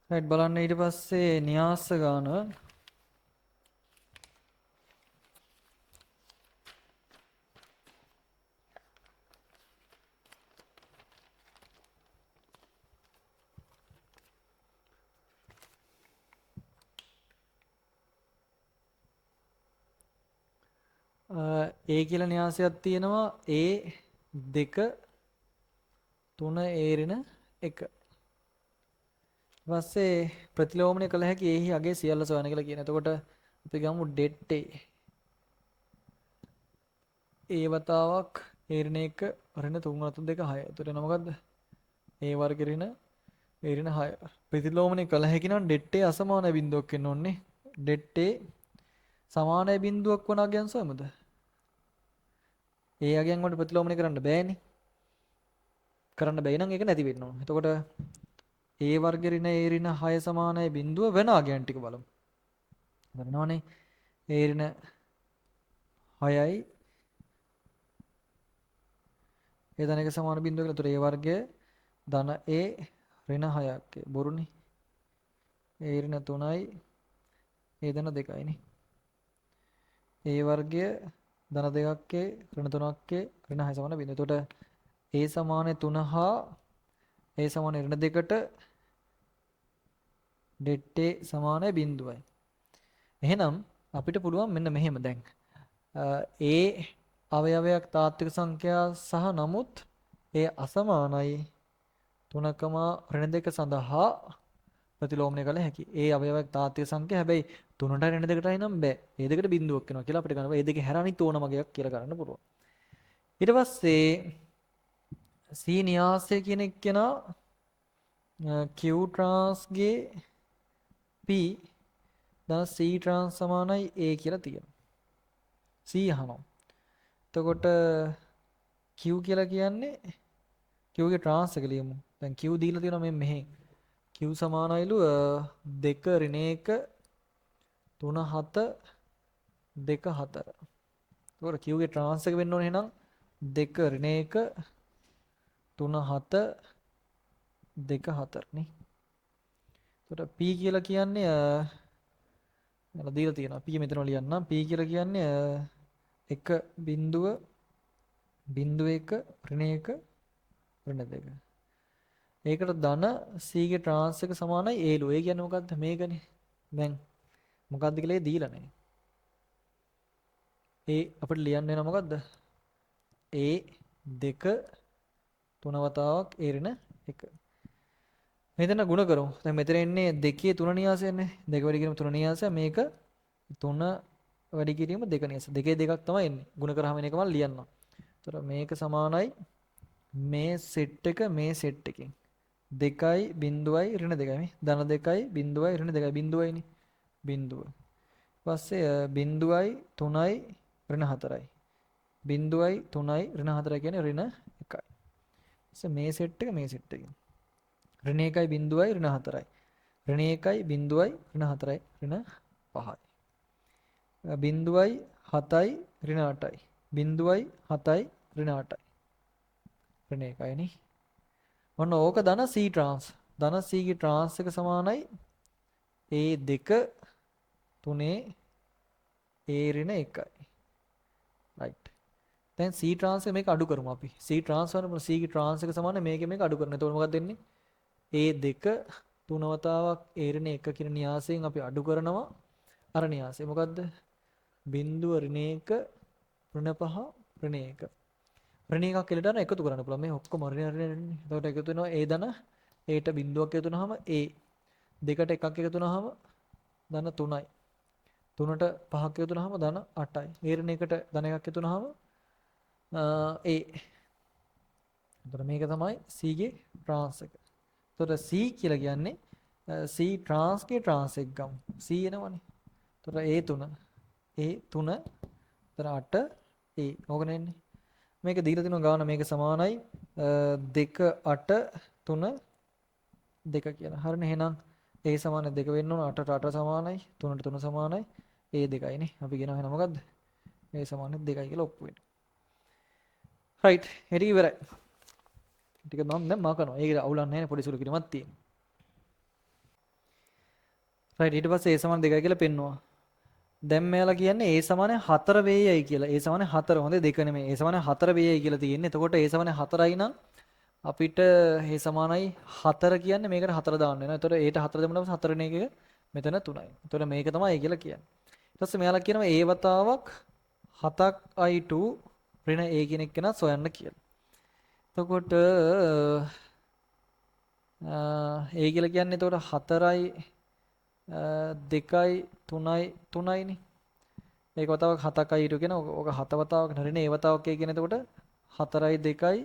Right බලන්න ඊට පස්සේ න්‍යාස ගාන A කියලා න්‍යාසයක් තියෙනවා A 2 3 ඒරින 1. ඊපස්සේ ප්‍රතිලෝමණය කළ හැකි එහි අගේ සියල්ල සොයන කියලා කියන. එතකොට අපි ගමු det A වතාවක් ඒරින 1 ඍණ 3 වතු 2 6. එතකොට එන මොකද්ද? A වර්ග ඍණ A ඍණ 6. ප්‍රතිලෝමණය කළ හැකි නම් det A අසමාන බිඳුවක් වෙන්න ඕනේ. det A සමාන බිඳුවක් වන අගයන් සොයමුද? ඒ අගයන් වලට ප්‍රතිලෝමණය කරන්න බෑනේ. කරන්න බැයි නම් ඒක නැති වෙන්න ඕන. එතකොට A වර්ග ඍණ A ඍණ 6 සමානයි බිඳුව වෙන අගයන් ටික බලමු. හරිනවනේ. A ඍණ 6යි ඒ ධන එක සමාන බිඳුව කියලා. එතකොට A වර්ගය ධන A ඍණ 6ක් බොරුනේ. A ඍණ 3යි A ධන 2යිනේ. A වර්ගය ධන 2ක් ඍණ 3ක් ඍණ 6 සමාන බිඳුව. එතකොට A සමාන 3 හා A සමාන ඍණ 2ට det A සමානයි බිඳුවයි. එහෙනම් අපිට පුළුවන් මෙන්න මෙහෙම දැන් A අවයවයක් තාත්වික සංඛ්‍යා සහ නමුත් ඒ අසමානයි 3, ඍණ 2 සඳහා ප්‍රතිලෝමණය කළ හැකි. ඒ අවයවයක් තාත්වික සංඛ්‍යා හැබැයි 3ට ඍණ 2ටයි නම් බෑ. ඒ දෙකට බිඳුවක් වෙනවා කියලා අපිට ගන්නවා. ඒ දෙකේ හැර අනිත් ඕනම එකක් කියලා ගන්න පුළුවන්. ඊට පස්සේ C න්‍යාසය කියන එක කෙනා Q trans ගේ P දැන් C trans සමානයි A කියලා තියෙනවා. C අහනවා. එතකොට Q කියලා කියන්නේ Q ගේ trans එක ලියමු. දැන් Q දීලා තියෙනවා මෙහෙ. Q සමානයිලු 2 ඍණ 1 3 7 2 4. එතකොට Q ගේ trans එක වෙන්න ඕනේ එහෙනම් 2 ඍණ 1 3 7 2 4 නේ. එතකොට P කියලා කියන්නේ මම දීලා තියෙනවා. P මෙතන ලියන්නම්. P කියලා කියන්නේ 1 බිඳුව බිඳුව 1 ඍණ 1 ඍණ 2. ඒකට ධන C ගේ trans එක සමානයි A ලු. ඒ කියන්නේ මොකද්ද? මේකනේ. දැන් මොකද්ද කියලා ඒ දීලා නැහැ. ඒ අපිට ලියන්න වෙන මොකද්ද? A 2 3 වතාවක් A ඍණ 1. මෙතන ಗುಣ කරමු. දැන් මෙතන එන්නේ 2 3 න්‍යාසයනේ. 2 වැඩි කිරීම 3 න්‍යාසය. මේක 3 වැඩි කිරීම 2 න්‍යාසය. 2 2ක් තමයි එන්නේ. ಗುಣ කරාම එන එක මම ලියන්නම්. ඒතර මේක සමානයි මේ සෙට් එක මේ සෙට් එකෙන් 2යි බිඳුවයි ඍණ 2යි මේ ධන 2යි බිඳුවයි ඍණ 2යි බිඳුවයිනේ බිඳුව. ඊපස්සේ බිඳුවයි 3යි ඍණ 4යි. බිඳුවයි 3යි ඍණ 4යි කියන්නේ ඍණ 1යි. ඊපස්සේ මේ සෙට් එක මේ සෙට් එකෙන් ඍණ 1යි බිඳුවයි ඍණ 4යි. ඍණ 1යි බිඳුවයි ඍණ 4යි ඍණ 5යි. බිඳුවයි 7යි ඍණ 8යි. බිඳුවයි 7යි ඍණ 8යි. ඍණ 1යි නේ. ඔන්න ඕක ධන C trans. ධන C ගේ trans එක සමානයි A2 3 A ඍණ 1යි. right. දැන් C trans එක මේක අඩු කරමු අපි. C trans වල C ගේ trans එක සමානයි මේක අඩු කරනවා. එතකොට මොකක්ද වෙන්නේ? A2 3 වතාවක් A ඍණ 1 කියන න්‍යාසයෙන් අපි අඩු කරනවා අර න්‍යාසය. මොකද්ද? බිඳුව ඍණ 1 ඍණ 5 ඍණ 1. ඍණ එකක් කියලා දාන එකතු කරන්න පුළුවන්. මේ ඔක්කොම ඍණ ඍණ. එතකොට එකතු වෙනවා A ධන Aට බිඳුවක් එකතු වුනහම A. දෙකට එකක් එකතු වුනහම ධන 3යි. 3ට 5ක් එකතු වුනහම ධන 8යි. A ඍණ එකට ධන එකක් එකතු වුනහම A. එතකොට මේක තමයි C ගේ trans එක. එතකොට C කියලා කියන්නේ C trans ගේ trans එක ගමු. C එනවනේ. එතකොට A3 A3 එතන 8 A. ඕකනේ එන්නේ. මේක දීලා තිනවා ගාන මේක සමානයි 2 8 3 2 කියලා. හරිනේ එහෙනම් A සමාන 2 වෙන්න ඕන 8ට 8 සමානයි 3ට 3 සමානයි A 2යිනේ. අපි කියනවා එහෙනම් මොකද්ද? A සමාන 2යි කියලා ඔප්පු වෙනවා. right. හරි ඉවරයි. ටික මම දැන් මා කරනවා. ඒක අවුලක් නැහැ නේ පොඩි සුළු කිරීමක් තියෙනවා. රයිට් ඊට පස්සේ a සමාන 2යි කියලා පෙන්නවා. දැන් මෙයාලා කියන්නේ a සමාන 4 වේයයි කියලා. a සමාන 4 හොඳේ 2 නෙමෙයි. a සමාන 4 වේයයි කියලා තියෙන්නේ. එතකොට a සමාන 4යි නම් අපිට a සමානයි 4 කියන්නේ මේකට 4 දාන්න වෙනවා. එතකොට a ට 4 දෙමුනම 4 නේ එක මෙතන 3යි. එතකොට මේක තමයි a කියලා කියන්නේ. ඊට පස්සේ මෙයාලා කියනවා a වතාවක් 7i2 ඍණ a කියන එක කෙනා සොයන්න කියලා. එතකොට a කියලා කියන්නේ එතකොට 4යි 2යි 3යි 3යිනේ. ඒක වතාවක් 7යි ඊට කියන ඕක 7 වතාවක් නරිනේ ඒ වතාවක් ඒ කියන්නේ එතකොට 4යි 2යි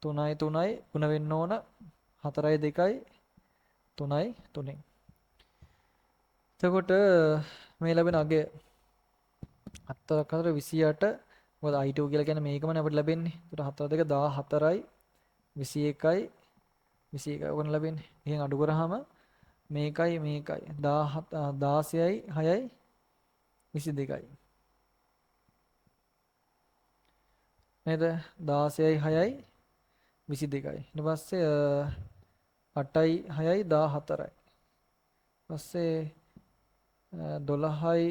3යි 3යි ගුණ වෙන්න ඕන 4යි 2යි 3යි 3ෙන්. එතකොට මේ ලැබෙන අගය 7 4 28 මොකද i2 කියලා කියන්නේ මේකමනේ අපිට ලැබෙන්නේ. එතකොට 4 2 14යි 21යි 21යි ඔකන ලැබෙන්නේ. එහෙන් අඩු කරාම මේකයි මේකයි 16යි 6යි 22යි නේද 16යි 6යි 22යි ඊට පස්සේ 8යි 6යි 14යි පස්සේ 12යි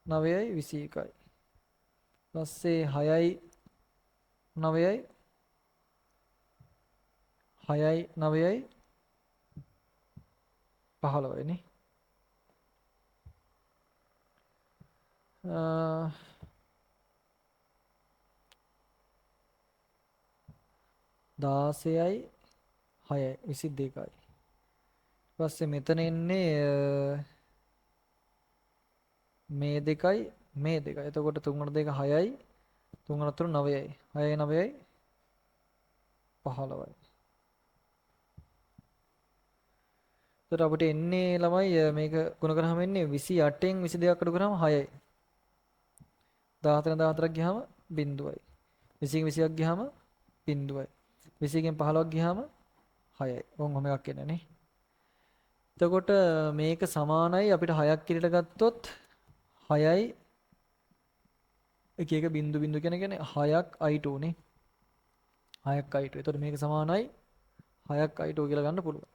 9යි 21යි පස්සේ 6යි 9යි 6යි 9යි 15යි නේ 16යි 6යි 22යි ඊපස්සේ මෙතන එන්නේ මේ දෙකයි මේ දෙකයි එතකොට 3 2 6යි 3 3 9යි 6යි 9යි 15යි එතකොට අපිට එන්නේ ළමයි මේක ගුණ කරාම එන්නේ 28න් 22ක් අඩු කරාම 6යි 14 14ක් ගියාම බිඳුවයි 20න් 21ක් ගියාම බිඳුවයි 20කින් 15ක් ගියාම 6යි. ඔහොම එකක් එන්නේ නේ. එතකොට මේක සමානයි අපිට 6ක් කිරට ගත්තොත් 6යි එක එක බිඳු බිඳු කියන්නේ 6ක් i2 නේ. 6ක් i2. එතකොට මේක සමානයි 6ක් i2 කියලා ගන්න පුළුවන්.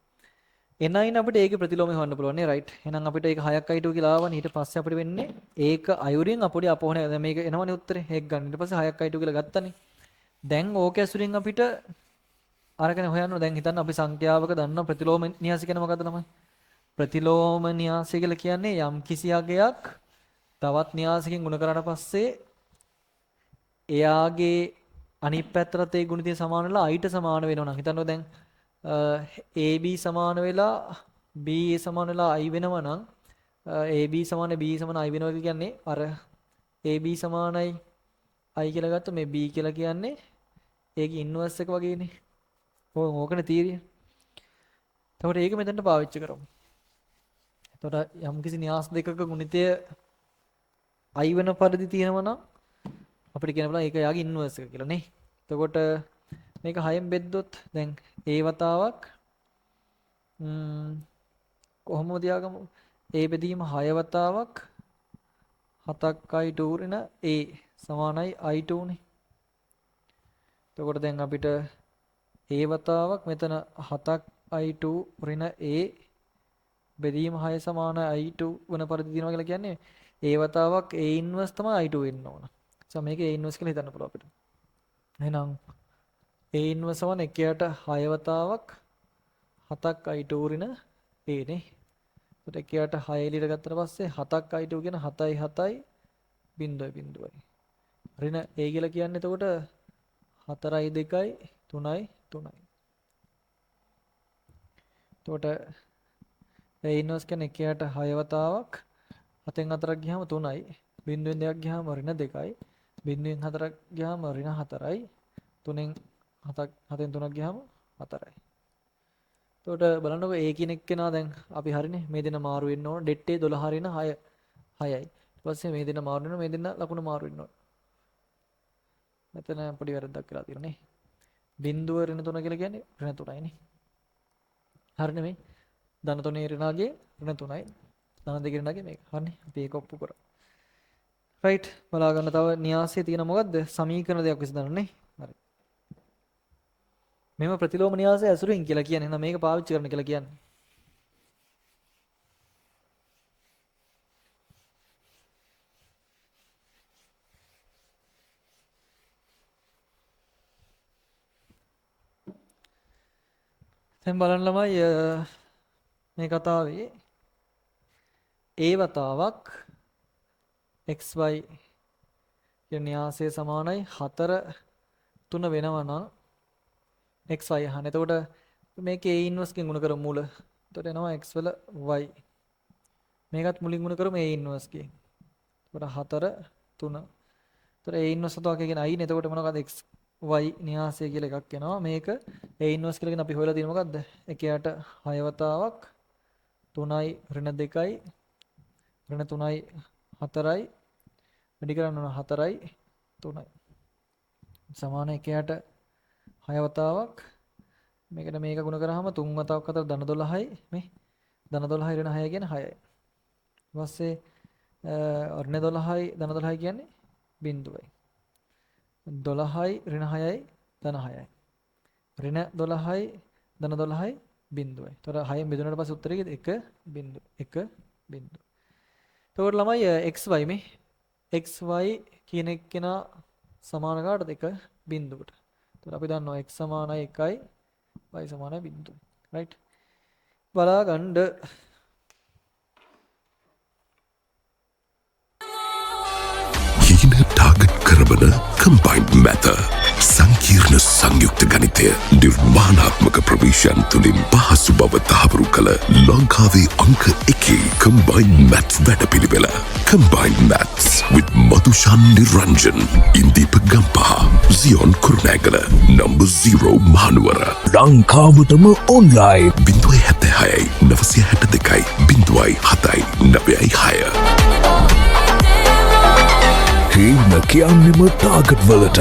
එනයින් අපිට ඒකේ ප්‍රතිලෝමය හොයන්න පුළුවන් නේ රයිට්. එහෙනම් අපිට ඒක 6ක් i2 කියලා ආවනේ. ඊට පස්සේ අපිට වෙන්නේ ඒක අයුරින් අපොඩි අපෝහනේ. දැන් මේක එනවනේ උත්තරේ. ඒක ගන්න. ඊට පස්සේ 6ක් i2 කියලා ගත්තනේ. දැන් ඕක ඇසුරින් අපිට අරගෙන හොයන්න දැන් හිතන්න අපි සංඛ්‍යාවක දන්න ප්‍රතිලෝම න්‍යාසය කියන්නේ මොකද්ද ළමයි? ප්‍රතිලෝම න්‍යාසය කියලා කියන්නේ යම් කිසි අගයක් තවත් න්‍යාසකින් ගුණ කරාට පස්සේ එයාගේ අනිත් පැත්තට ඒ ගුණිතය සමාන වෙලා i ට සමාන වෙනවා නම් හිතන්න දැන් ab සමාන වෙලා ba සමාන වෙලා i වෙනවා නම් ab සමාන b සමාන i වෙනවා කියන්නේ අර ab සමානයි i කියලා ගත්ත මේ b කියලා කියන්නේ ඒකේ ඉන්වර්ස් එක වගේනේ. ඕකනේ තීරිය. එතකොට ඒක මෙතනට පාවිච්චි කරමු. එතකොට යම්කිසි න්‍යාස දෙකක ගුණිතය i වෙන පරිදි තියෙනවා නම් අපිට කියන්න පුළුවන් ඒක යාගේ ඉන්වර්ස් එක කියලා නේ. එතකොට මේක 6ෙන් බෙද්දොත් දැන් a වතාවක් කොහොමද තියාගමු? a බෙදීම 6 වතාවක් 7ක් i2 ඍණ a සමානයි i2 නේ. එතකොට දැන් අපිට a වතාවක් මෙතන 7ක් i2 ඍණ a බෙදීම 6 සමාන i2 වන පරිදි දිනවා කියලා කියන්නේ a වතාවක් a ඉන්වර්ස් තමයි i2 වෙන්න ඕන. මේක a ඉන්වර්ස් කියලා හිතන්න පුළුවන් අපිට. එහෙනම් a ඉන්වර්ස් සමාන 1ට 6 වතාවක් 7ක් i2 ඍණ a නේ. එතකොට 1ට 6 එළියට ගත්තට පස්සේ 7ක් i2 කියන 7යි 7යි බිඳුවයි බිඳුවයි. ඍණ a කියලා කියන්නේ එතකොට 4යි 2යි 3යි 3යි. එතකොට a ඉන්වර්ස් කියන්නේ 1ට 6 වතාවක් 7න් 4ක් ගියාම 3යි. බිඳුවෙන් 2ක් ගියාම ඍණ 2යි. බිඳුවෙන් 4ක් ගියාම ඍණ 4යි. 3න් 7න් 3ක් ගියාම 4යි. එතකොට බලන්නකො a කියන එක්කෙනා දැන් අපි හරිනේ මේ දෙන මාරු වෙන්න ඕන. ඩෙට්ටේ 12 ඍණ 6යි. ඊට පස්සේ මේ දෙන මාරු වෙනවා මේ දෙන ලකුණු මාරු වෙන්න ඕන. මෙතන පොඩි වැරද්දක් වෙලා තියෙනවා නේ. බිඳුව ඍණ 3 කියලා කියන්නේ ඍණ 3යි නේ. හරිනේ මේ. ධන 3 ඍණාගේ ඍණ 3යි. ධන 2 ඍණාගේ මේක. හරිනේ. අපි ඒක ඔප්පු කරා. රයිට්. බලා ගන්න තව න්‍යාසයේ තියෙන මොකද්ද? සමීකරණ දෙයක් විසඳන්න නේ. හරි. මෙම ප්‍රතිලෝම න්‍යාසය ඇසුරින් කියලා කියන්නේ. එහෙනම් මේක පාවිච්චි කරන්න කියලා කියන්නේ. දැන් බලන්න ළමයි මේ කතාවේ ඒ වතාවක් xy කියන න්‍යාසය සමානයි 4 3 වෙනවා නම් xy අහන්න. එතකොට මේකේ a ඉන්වර්ස් කින් ගුණ කරමු මූල. එතකොට එනවා x වල y. මේකත් මුලින් ගුණ කරමු a ඉන්වර්ස් කින්. එතකොට 4 3. එතකොට a ඉන්වර්ස් හදවා කියන i නේ. එතකොට මොනවද x y න්‍යාසය කියලා එකක් එනවා. මේක a ඉන්වර්ස් කියලා කියන අපි හොයලා තියෙන මොකද්ද? එකයට 6 වතාවක් 3යි ඍණ 2යි ඍණ 3යි 4යි වැඩි කරන්න ඕන 4යි 3යි සමාන එකයට 6 වතාවක් මේකට මේක ගුණ කරාම 3 වතාවක් අතර ධන 12යි මේ ධන 12යි ඍණ 6 කියන්නේ 6යි. ඊට පස්සේ ඍණ 12යි ධන 12යි කියන්නේ බිඳුවයි. 12යි ඍණ 6යි ධන 6යි. ඍණ 12යි ධන 12යි බිඳුවයි. ඒතර 6න් බෙදුනට පස්සේ උත්තරේ 1 බිඳුව 1 බිඳුව. එතකොට ළමයි xy මේ xy කියන එක්කෙනා සමාන කාටද 1 බිඳුවට. එතකොට අපි දන්නවා x සමානයි 1යි y සමානයි බිඳුවයි. රයිට්. බලාගන්න ඊන ටාගට් කරවන කම්බයින්ඩ් මැථර් සංකීර්ණ සංයුක්ත ගණිතය නිර්මාණාත්මක ප්‍රවේශයන් තුළින් පහසු බව තහවුරු කළ ලංකාවේ අංක 1 කම්බයින්ඩ් මැත්ස් වැඩපිළිවෙල combined maths with Madushan Niranjan Indeepa Gampaha සියොන් කුරුණෑගල නම්බර් 0 මහනුවර ලංකාවටම ඔන්ලයින් 076 962 079 හේම කියන්නෙම ටාගට් වලට